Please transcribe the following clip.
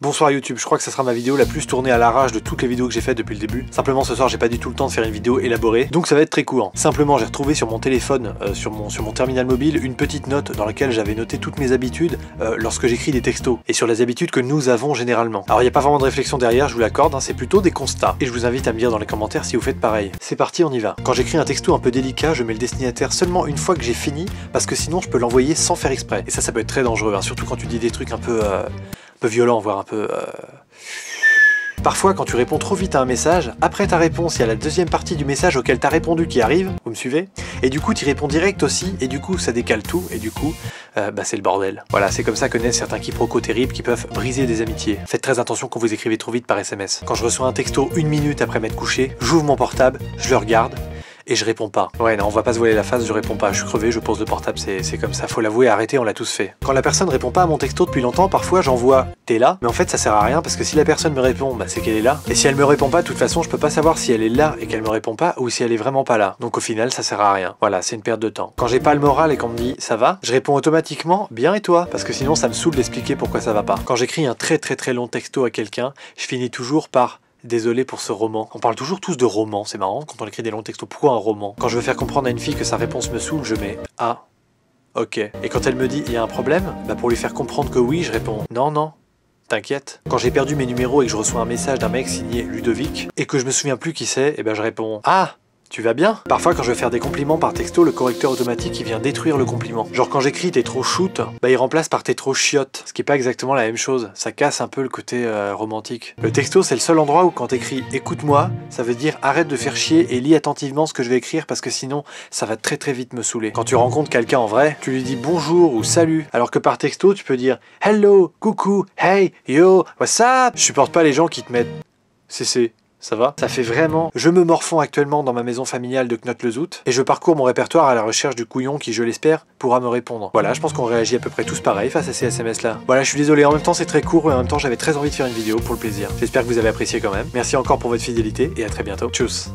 Bonsoir YouTube, je crois que ça sera ma vidéo la plus tournée à l'arrache de toutes les vidéos que j'ai faites depuis le début. Simplement ce soir j'ai pas du tout le temps de faire une vidéo élaborée, donc ça va être très court. Simplement j'ai retrouvé sur mon téléphone, sur mon terminal mobile, une petite note dans laquelle j'avais noté toutes mes habitudes lorsque j'écris des textos, et sur les habitudes que nous avons généralement. Alors il n'y a pas vraiment de réflexion derrière, je vous l'accorde, hein, c'est plutôt des constats, et je vous invite à me dire dans les commentaires si vous faites pareil. C'est parti, on y va. Quand j'écris un texto un peu délicat, je mets le destinataire seulement une fois que j'ai fini, parce que sinon je peux l'envoyer sans faire exprès. Et ça peut être très dangereux, hein, surtout quand tu dis des trucs un peu violent, voire un peu... Parfois, quand tu réponds trop vite à un message, après ta réponse, il y a la deuxième partie du message auquel tu as répondu qui arrive, vous me suivez? Et du coup, tu réponds direct aussi, et du coup, ça décale tout, et du coup, c'est le bordel. Voilà, c'est comme ça que naissent certains quiproquos terribles qui peuvent briser des amitiés. Faites très attention quand vous écrivez trop vite par SMS. Quand je reçois un texto 1 minute après m'être couché, j'ouvre mon portable, je le regarde, et je réponds pas. Ouais, non, on va pas se voiler la face, je réponds pas, je suis crevé, je pose le portable, c'est comme ça, faut l'avouer, arrêtez, on l'a tous fait. Quand la personne répond pas à mon texto depuis longtemps, parfois j'envoie « t'es là ?» mais en fait ça sert à rien parce que si la personne me répond, c'est qu'elle est là. Et si elle me répond pas, de toute façon, je peux pas savoir si elle est là et qu'elle me répond pas ou si elle est vraiment pas là. Donc au final, ça sert à rien. Voilà, c'est une perte de temps. Quand j'ai pas le moral et qu'on me dit « ça va ?» je réponds automatiquement « bien et toi ?» parce que sinon ça me saoule d'expliquer pourquoi ça va pas. Quand j'écris un très long texto à quelqu'un, je finis toujours par désolé pour ce roman. On parle toujours tous de roman, c'est marrant quand on écrit des longs textos. Pourquoi un roman? Quand je veux faire comprendre à une fille que sa réponse me saoule, je mets « ah, ok ». Et quand elle me dit « il y a un problème », pour lui faire comprendre que oui, je réponds « non, non, t'inquiète ». Quand j'ai perdu mes numéros et que je reçois un message d'un mec signé Ludovic et que je me souviens plus qui c'est, je réponds « ah ». Tu vas bien? Parfois quand je veux faire des compliments par texto, le correcteur automatique il vient détruire le compliment. Genre quand j'écris t'es trop shoot, il remplace par t'es trop chiotte. Ce qui est pas exactement la même chose, ça casse un peu le côté romantique. Le texto c'est le seul endroit où quand t'écris écoute-moi, ça veut dire arrête de faire chier et lis attentivement ce que je vais écrire parce que sinon ça va très vite me saouler. Quand tu rencontres quelqu'un en vrai, tu lui dis bonjour ou salut, alors que par texto tu peux dire hello, coucou, hey, yo, what's up? Je supporte pas les gens qui te mettent CC. Ça va? Ça fait vraiment... Je me morfonds actuellement dans ma maison familiale de Knott-le-Zout et je parcours mon répertoire à la recherche du couillon qui, je l'espère, pourra me répondre. Voilà, je pense qu'on réagit à peu près tous pareil face à ces SMS-là. Voilà, je suis désolé, en même temps c'est très court et en même temps j'avais très envie de faire une vidéo pour le plaisir. J'espère que vous avez apprécié quand même. Merci encore pour votre fidélité et à très bientôt. Tchuss!